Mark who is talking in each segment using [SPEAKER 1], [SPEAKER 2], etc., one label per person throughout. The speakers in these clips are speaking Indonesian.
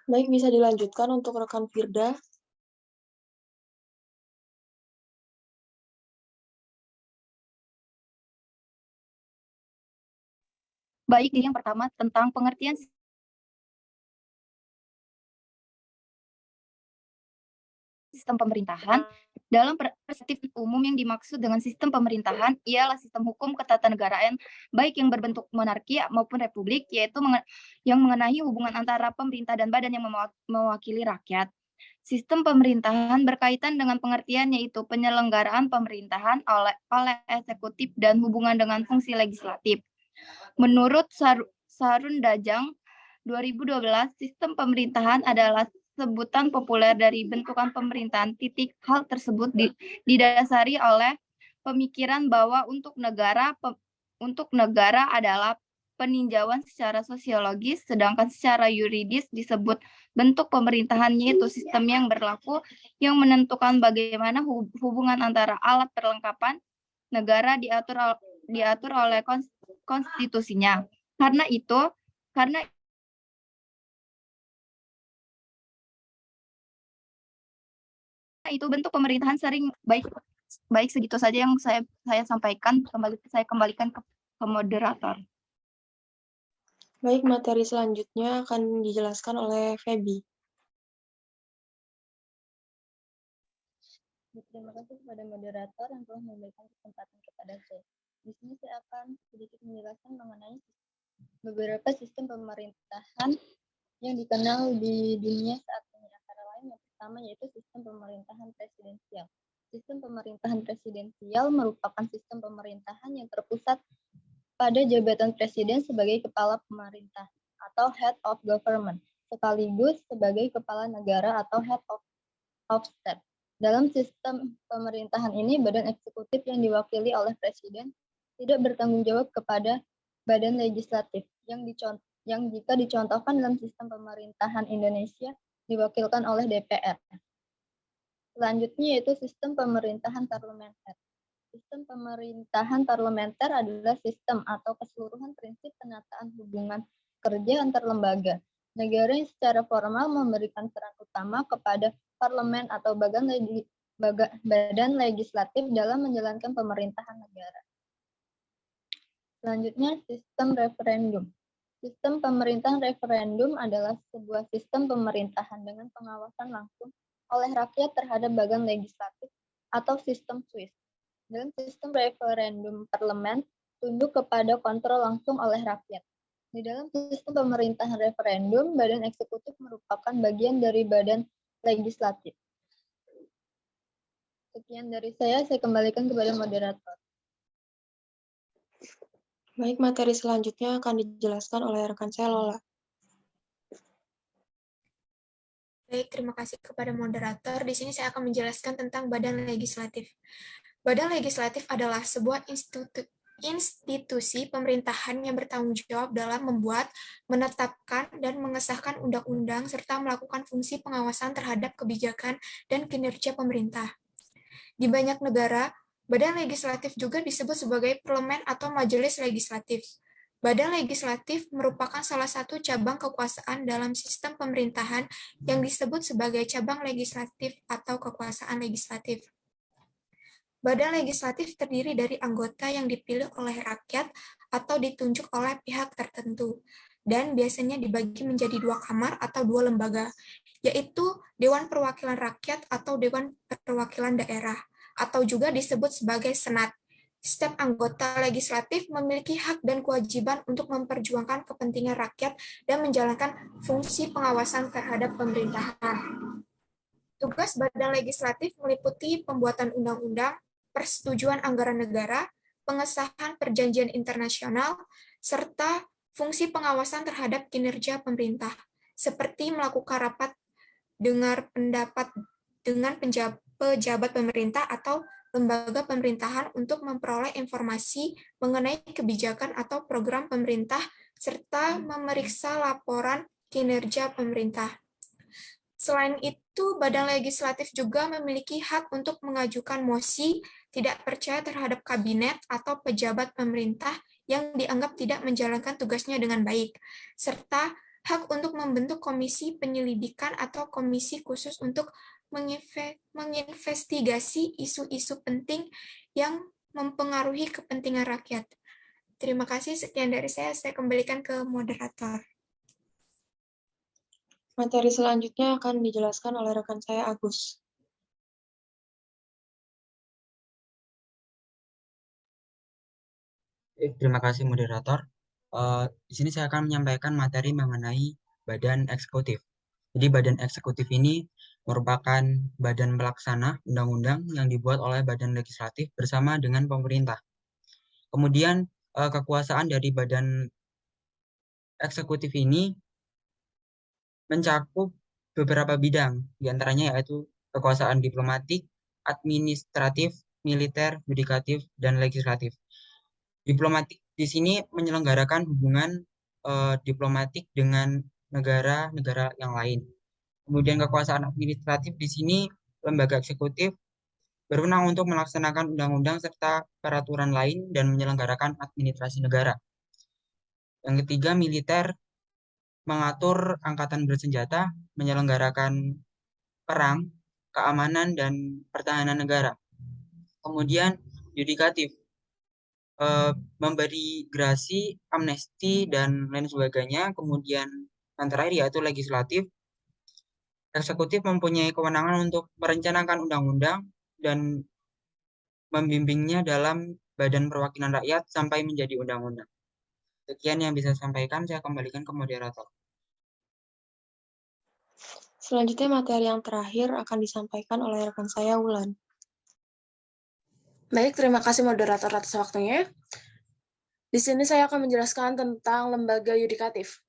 [SPEAKER 1] Baik, bisa dilanjutkan untuk rekan Firda.
[SPEAKER 2] Baik, yang pertama tentang pengertian sistem pemerintahan. Dalam perspektif umum yang dimaksud dengan sistem pemerintahan ialah sistem hukum ketatanegaraan baik yang berbentuk monarki maupun republik, yaitu yang mengenai hubungan antara pemerintah dan badan yang mewakili rakyat. Sistem pemerintahan berkaitan dengan pengertian yaitu penyelenggaraan pemerintahan oleh eksekutif dan hubungan dengan fungsi legislatif. Menurut Sarun Dajang 2012, sistem pemerintahan adalah sebutan populer dari bentukan pemerintahan. Hal tersebut didasari oleh pemikiran bahwa untuk negara adalah peninjauan secara sosiologis, sedangkan secara yuridis disebut bentuk pemerintahannya itu sistem yang berlaku yang menentukan bagaimana hubungan antara alat perlengkapan negara diatur oleh konstitusinya. Karena itu bentuk pemerintahan sering baik segitu saja yang saya sampaikan. Saya kembalikan ke moderator.
[SPEAKER 1] Baik, materi selanjutnya akan dijelaskan oleh Feby.
[SPEAKER 3] Terima kasih kepada moderator yang telah memberikan kesempatan kepada saya. Di sini saya akan sedikit menjelaskan mengenai beberapa sistem pemerintahan yang dikenal di dunia saat ini. Antara lain yang pertama yaitu sistem pemerintahan presidensial. Sistem pemerintahan presidensial merupakan sistem pemerintahan yang terpusat pada jabatan presiden sebagai kepala pemerintah atau head of government, sekaligus sebagai kepala negara atau head of state. Dalam sistem pemerintahan ini, badan eksekutif yang diwakili oleh presiden tidak bertanggung jawab kepada badan legislatif yang jika dicontohkan dalam sistem pemerintahan Indonesia diwakilkan oleh DPR. Selanjutnya yaitu sistem pemerintahan parlementer. Sistem pemerintahan parlementer adalah sistem atau keseluruhan prinsip penataan hubungan kerja antar lembaga. Negara yang secara formal memberikan peran utama kepada parlemen atau badan legislatif dalam menjalankan pemerintahan negara. Selanjutnya, sistem referendum. Sistem pemerintahan referendum adalah sebuah sistem pemerintahan dengan pengawasan langsung oleh rakyat terhadap badan legislatif atau sistem Swiss. Dalam sistem referendum parlemen tunduk kepada kontrol langsung oleh rakyat. Di dalam sistem pemerintahan referendum, badan eksekutif merupakan bagian dari badan legislatif. Sekian dari saya kembalikan kepada moderator.
[SPEAKER 1] Baik, materi selanjutnya akan dijelaskan oleh rekan saya Lola.
[SPEAKER 4] Baik, terima kasih kepada moderator. Di sini saya akan menjelaskan tentang Badan Legislatif. Badan Legislatif adalah sebuah institusi pemerintahan yang bertanggung jawab dalam membuat, menetapkan, dan mengesahkan undang-undang serta melakukan fungsi pengawasan terhadap kebijakan dan kinerja pemerintah. Di banyak negara, Badan Legislatif juga disebut sebagai parlemen atau majelis legislatif. Badan Legislatif merupakan salah satu cabang kekuasaan dalam sistem pemerintahan yang disebut sebagai cabang legislatif atau kekuasaan legislatif. Badan legislatif terdiri dari anggota yang dipilih oleh rakyat atau ditunjuk oleh pihak tertentu, dan biasanya dibagi menjadi 2 kamar atau 2 lembaga, yaitu Dewan Perwakilan Rakyat atau Dewan Perwakilan Daerah, atau juga disebut sebagai Senat. Setiap anggota legislatif memiliki hak dan kewajiban untuk memperjuangkan kepentingan rakyat dan menjalankan fungsi pengawasan terhadap pemerintahan. Tugas Badan Legislatif meliputi pembuatan undang-undang, persetujuan anggaran negara, pengesahan perjanjian internasional, serta fungsi pengawasan terhadap kinerja pemerintah, seperti melakukan rapat dengar pendapat dengan pejabat pemerintah atau lembaga pemerintahan untuk memperoleh informasi mengenai kebijakan atau program pemerintah, serta memeriksa laporan kinerja pemerintah. Selain itu, Badan Legislatif juga memiliki hak untuk mengajukan mosi tidak percaya terhadap kabinet atau pejabat pemerintah yang dianggap tidak menjalankan tugasnya dengan baik, serta hak untuk membentuk komisi penyelidikan atau komisi khusus untuk menginvestigasi isu-isu penting yang mempengaruhi kepentingan rakyat. Terima kasih, sekian dari saya kembalikan ke moderator.
[SPEAKER 1] Materi selanjutnya akan dijelaskan oleh rekan saya, Agus.
[SPEAKER 5] Terima kasih moderator. Di sini saya akan menyampaikan materi mengenai badan eksekutif. Jadi badan eksekutif ini merupakan badan pelaksana undang-undang yang dibuat oleh badan legislatif bersama dengan pemerintah. Kemudian kekuasaan dari badan eksekutif ini mencakup beberapa bidang, diantaranya yaitu kekuasaan diplomatik, administratif, militer, yudikatif, dan legislatif. Diplomatik di sini menyelenggarakan hubungan diplomatik dengan negara-negara yang lain. Kemudian kekuasaan administratif di sini lembaga eksekutif berwenang untuk melaksanakan undang-undang serta peraturan lain dan menyelenggarakan administrasi negara. Yang ketiga, militer mengatur angkatan bersenjata, menyelenggarakan perang, keamanan, dan pertahanan negara. Kemudian yudikatif memberi gerasi, amnesti, dan lain sebagainya. Kemudian yang terakhir yaitu legislatif. Eksekutif mempunyai kewenangan untuk merencanakan undang-undang dan membimbingnya dalam badan perwakilan rakyat sampai menjadi undang-undang. Sekian yang bisa saya sampaikan, saya kembalikan ke moderator.
[SPEAKER 1] Selanjutnya materi yang terakhir akan disampaikan oleh rekan saya, Wulan.
[SPEAKER 6] Baik, terima kasih moderator atas waktunya. Di sini saya akan menjelaskan tentang lembaga yudikatif.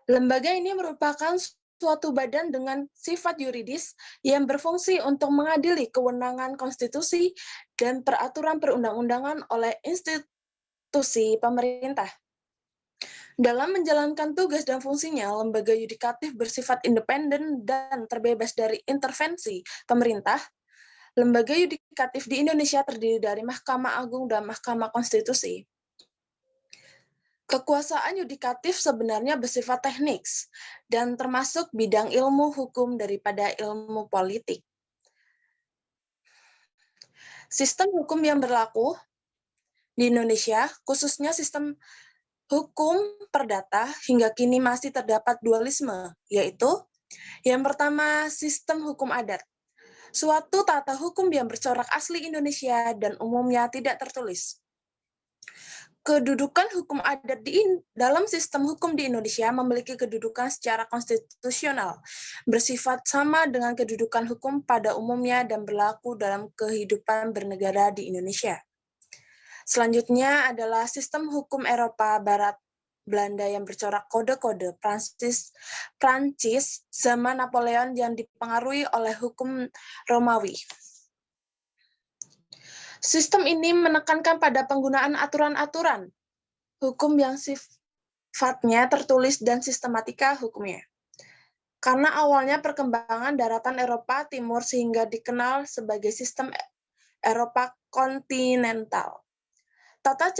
[SPEAKER 6] Lembaga ini merupakan suatu badan dengan sifat yuridis yang berfungsi untuk mengadili kewenangan konstitusi dan peraturan perundang-undangan oleh institusi pemerintah. Dalam menjalankan tugas dan fungsinya, lembaga yudikatif bersifat independen dan terbebas dari intervensi pemerintah. Lembaga yudikatif di Indonesia terdiri dari Mahkamah Agung dan Mahkamah Konstitusi. Kekuasaan yudikatif sebenarnya bersifat teknis dan termasuk bidang ilmu hukum daripada ilmu politik. Sistem hukum yang berlaku di Indonesia, khususnya sistem hukum perdata, hingga kini masih terdapat dualisme, yaitu yang pertama, sistem hukum adat. Suatu tata hukum yang bercorak asli Indonesia dan umumnya tidak tertulis. Kedudukan hukum adat dalam sistem hukum di Indonesia memiliki kedudukan secara konstitusional, bersifat sama dengan kedudukan hukum pada umumnya dan berlaku dalam kehidupan bernegara di Indonesia. Selanjutnya adalah sistem hukum Eropa Barat Belanda yang bercorak kode-kode Prancis zaman Napoleon yang dipengaruhi oleh hukum Romawi. Sistem ini menekankan pada penggunaan aturan-aturan hukum yang sifatnya tertulis dan sistematika hukumnya. Karena awalnya perkembangan daratan Eropa Timur sehingga dikenal sebagai sistem Eropa kontinental. Tata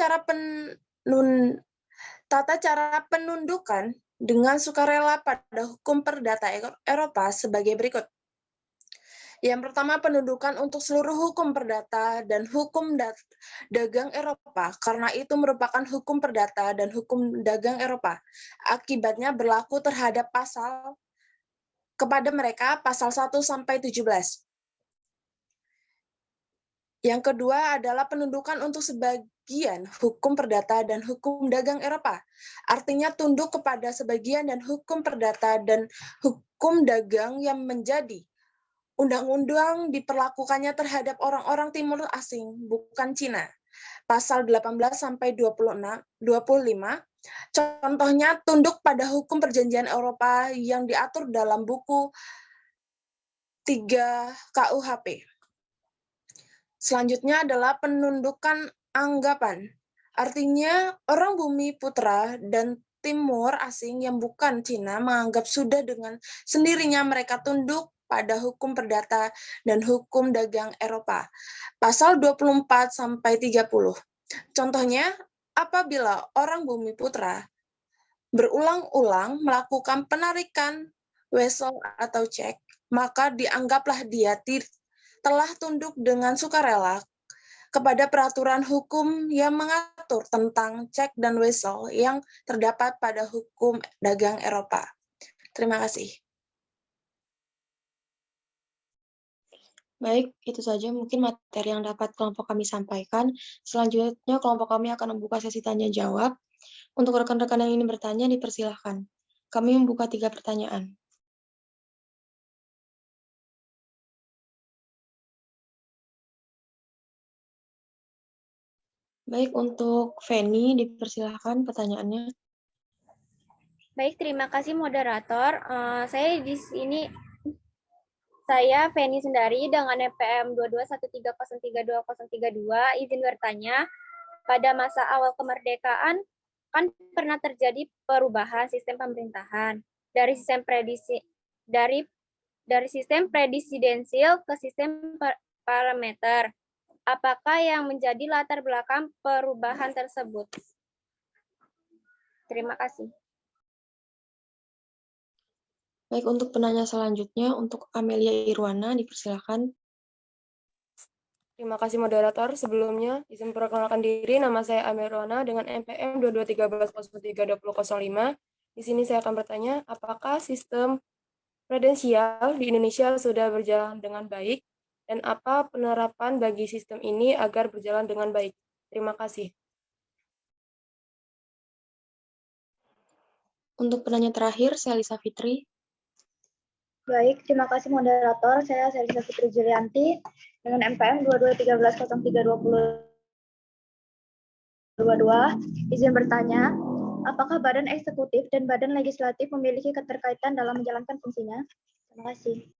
[SPEAKER 6] cara penundukan dengan sukarela pada hukum perdata Eropa sebagai berikut. Yang pertama, penundukan untuk seluruh hukum perdata dan hukum dagang Eropa, karena itu merupakan hukum perdata dan hukum dagang Eropa. Akibatnya berlaku terhadap pasal kepada mereka pasal 1-17. Yang kedua adalah penundukan untuk sebagian hukum perdata dan hukum dagang Eropa. Artinya tunduk kepada sebagian dan hukum perdata dan hukum dagang yang menjadi undang-undang diperlakukannya terhadap orang-orang timur asing, bukan Cina. Pasal 18-25, contohnya tunduk pada hukum perjanjian Eropa yang diatur dalam buku 3 KUHP. Selanjutnya adalah penundukan anggapan. Artinya orang bumi putra dan timur asing yang bukan Cina menganggap sudah dengan sendirinya mereka tunduk pada hukum perdata dan hukum dagang Eropa. Pasal 24-30. Contohnya, apabila orang bumi putra berulang-ulang melakukan penarikan wesel atau cek, maka dianggaplah dia telah tunduk dengan sukarela kepada peraturan hukum yang mengatur tentang cek dan wesel yang terdapat pada hukum dagang Eropa. Terima kasih.
[SPEAKER 1] Baik, itu saja mungkin materi yang dapat kelompok kami sampaikan. Selanjutnya, kelompok kami akan membuka sesi tanya-jawab. Untuk rekan-rekan yang ingin bertanya, dipersilahkan. Kami membuka 3 pertanyaan. Baik, untuk Feni, dipersilahkan pertanyaannya.
[SPEAKER 7] Baik, terima kasih moderator. Saya Feni Sundari dengan NPM 2213032032 izin bertanya, pada masa awal kemerdekaan kan pernah terjadi perubahan sistem pemerintahan dari sistem presidensial ke sistem parlementer. Apakah yang menjadi latar belakang perubahan tersebut? Terima kasih.
[SPEAKER 1] Baik, untuk penanya selanjutnya, untuk Amelia Irwana, dipersilakan.
[SPEAKER 8] Terima kasih moderator. Sebelumnya, izin perkenalkan diri, nama saya Amelia Irwana dengan NPM 2213032005. Di sini saya akan bertanya, apakah sistem prudensial di Indonesia sudah berjalan dengan baik, dan apa penerapan bagi sistem ini agar berjalan dengan baik? Terima kasih.
[SPEAKER 1] Untuk penanya terakhir, Selisa Fitri.
[SPEAKER 3] Baik, terima kasih moderator. Saya Selisa Fitri Julianti dengan NPM 2213032022. Izin bertanya, apakah Badan Eksekutif dan Badan Legislatif memiliki keterkaitan dalam menjalankan fungsinya? Terima kasih.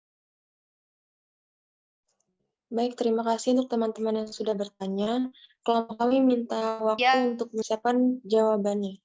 [SPEAKER 1] Baik, terima kasih untuk teman-teman yang sudah bertanya. Kelompok kami minta waktu untuk menyiapkan jawabannya.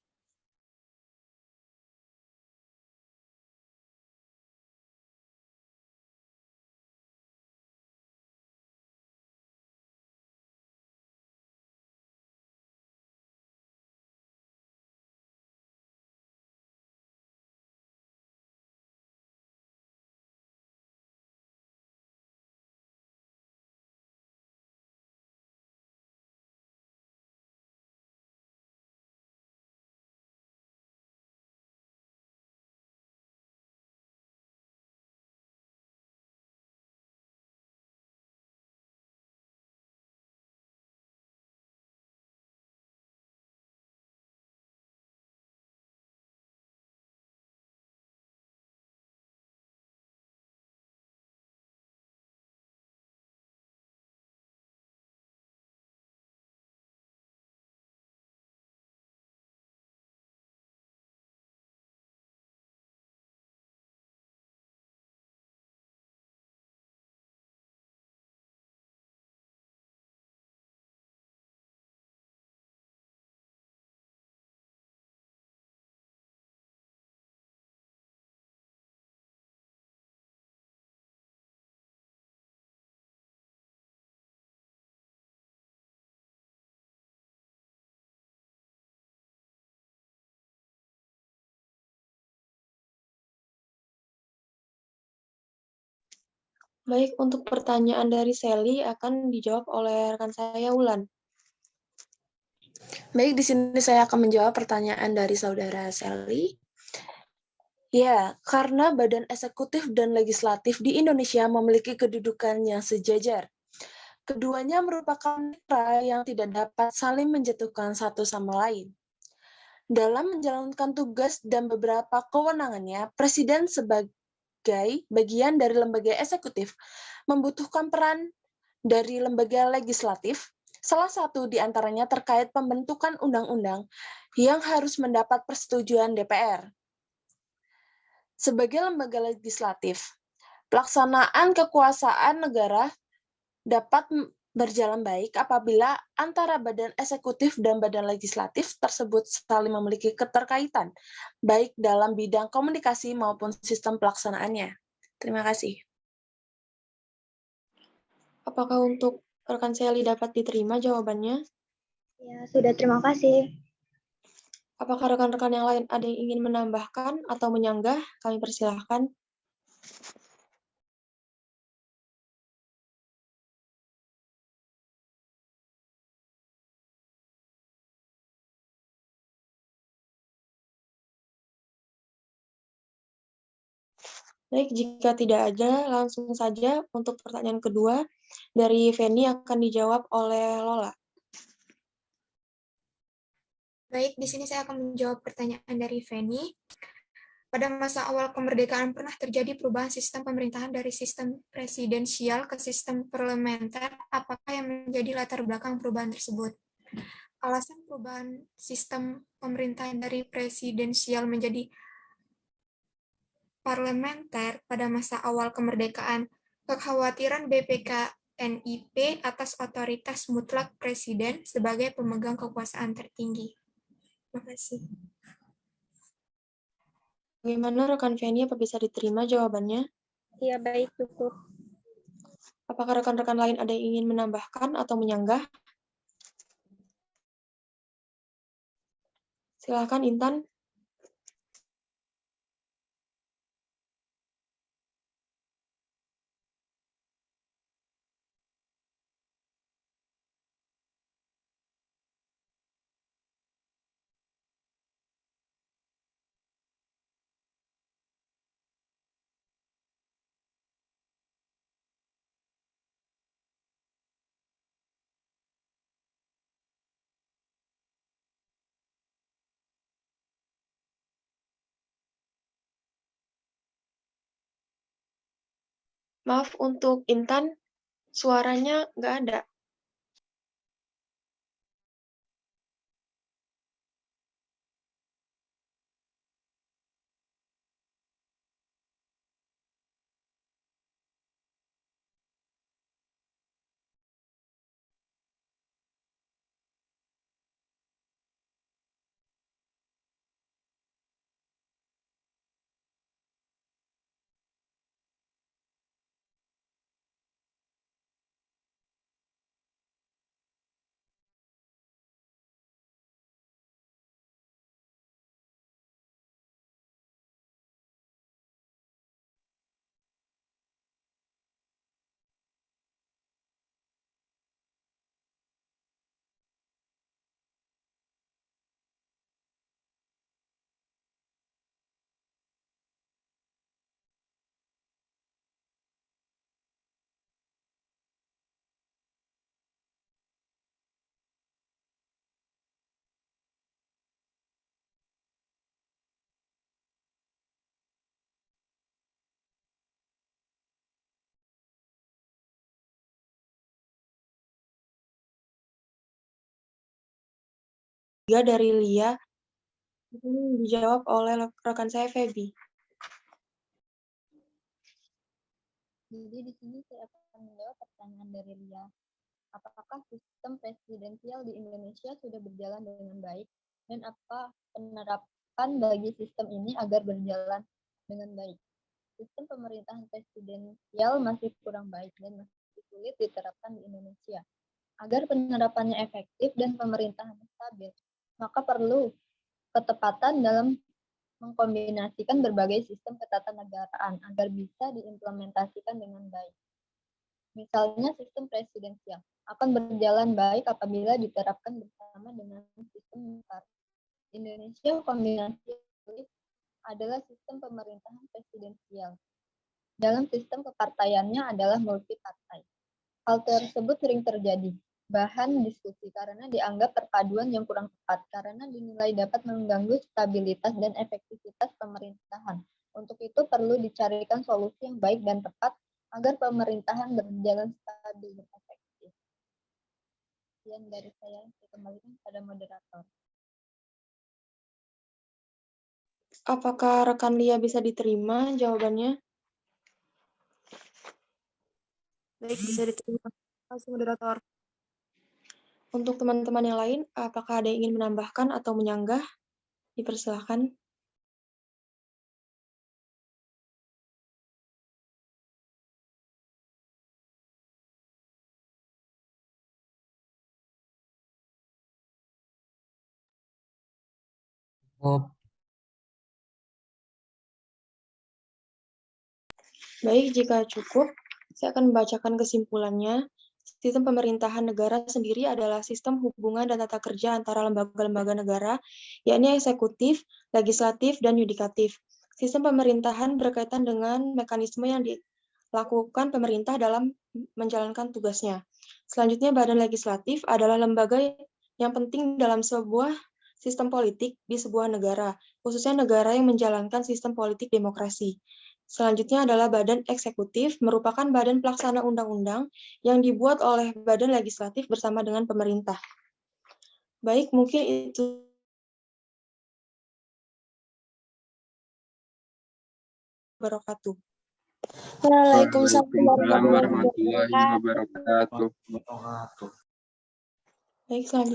[SPEAKER 1] Baik, untuk pertanyaan dari Sally akan dijawab oleh rekan saya, Wulan.
[SPEAKER 6] Baik, di sini saya akan menjawab pertanyaan dari saudara Sally. Ya, karena badan eksekutif dan legislatif di Indonesia memiliki kedudukan yang sejajar. Keduanya merupakan mitra yang tidak dapat saling menjatuhkan satu sama lain. Dalam menjalankan tugas dan beberapa kewenangannya, Presiden sebagai bagian dari lembaga eksekutif membutuhkan peran dari lembaga legislatif, salah satu di antaranya terkait pembentukan undang-undang yang harus mendapat persetujuan DPR. Sebagai lembaga legislatif, pelaksanaan kekuasaan negara dapat berjalan baik apabila antara badan eksekutif dan badan legislatif tersebut saling memiliki keterkaitan, baik dalam bidang komunikasi maupun sistem pelaksanaannya. Terima kasih.
[SPEAKER 1] Apakah untuk rekan Sally dapat diterima jawabannya?
[SPEAKER 3] Ya, sudah, terima kasih.
[SPEAKER 1] Apakah rekan-rekan yang lain ada yang ingin menambahkan atau menyanggah? Kami persilahkan. Baik, jika tidak ada, langsung saja untuk pertanyaan kedua dari Feni akan dijawab oleh Lola.
[SPEAKER 4] Baik, di sini saya akan menjawab pertanyaan dari Feni. Pada masa awal kemerdekaan pernah terjadi perubahan sistem pemerintahan dari sistem presidensial ke sistem parlementer. Apakah yang menjadi latar belakang perubahan tersebut? Alasan perubahan sistem pemerintahan dari presidensial menjadi parlementer pada masa awal kemerdekaan, kekhawatiran BPK-NIP atas otoritas mutlak presiden sebagai pemegang kekuasaan tertinggi. Terima kasih.
[SPEAKER 1] Bagaimana rekan Feni, apa bisa diterima jawabannya?
[SPEAKER 7] Iya, baik, cukup.
[SPEAKER 1] Apakah rekan-rekan lain ada yang ingin menambahkan atau menyanggah? Silakan Intan. Maaf untuk Intan, suaranya nggak ada. Tiga dari Lia, dijawab oleh rekan saya, Feby.
[SPEAKER 3] Jadi di sini saya akan menjawab pertanyaan dari Lia. Apakah sistem presidensial di Indonesia sudah berjalan dengan baik dan apa penerapan bagi sistem ini agar berjalan dengan baik? Sistem pemerintahan presidensial masih kurang baik dan masih sulit diterapkan di Indonesia. Agar penerapannya efektif dan pemerintahan stabil, maka perlu ketepatan dalam mengkombinasikan berbagai sistem ketatanegaraan agar bisa diimplementasikan dengan baik. Misalnya sistem presidensial akan berjalan baik apabila diterapkan bersama dengan sistem partai. Indonesia kombinasi adalah sistem pemerintahan presidensial. Dalam sistem kepartaiannya adalah multipartai. Hal tersebut sering terjadi bahan diskusi karena dianggap perpaduan yang kurang tepat karena dinilai dapat mengganggu stabilitas dan efektivitas pemerintahan. Untuk itu perlu dicarikan solusi yang baik dan tepat agar pemerintahan berjalan stabil dan efektif. Sekian dari saya kembalikan pada moderator.
[SPEAKER 1] Apakah rekan Lia bisa diterima jawabannya?
[SPEAKER 8] Baik, bisa diterima. Terima kasih, moderator.
[SPEAKER 1] Untuk teman-teman yang lain, apakah ada yang ingin menambahkan atau menyanggah? Dipersilahkan.
[SPEAKER 5] Oh,
[SPEAKER 1] Baik, jika cukup, saya akan membacakan kesimpulannya. Sistem pemerintahan negara sendiri adalah sistem hubungan dan tata kerja antara lembaga-lembaga negara, yakni eksekutif, legislatif, dan yudikatif. Sistem pemerintahan berkaitan dengan mekanisme yang dilakukan pemerintah dalam menjalankan tugasnya. Selanjutnya, badan legislatif adalah lembaga yang penting dalam sebuah sistem politik di sebuah negara, khususnya negara yang menjalankan sistem politik demokrasi. Selanjutnya adalah badan eksekutif, merupakan badan pelaksana undang-undang yang dibuat oleh badan legislatif bersama dengan pemerintah. Baik, mungkin itu. Wabarakatuh.
[SPEAKER 6] Waalaikumsalam
[SPEAKER 9] warahmatullahi wabarakatuh.
[SPEAKER 1] Baik, selanjutnya.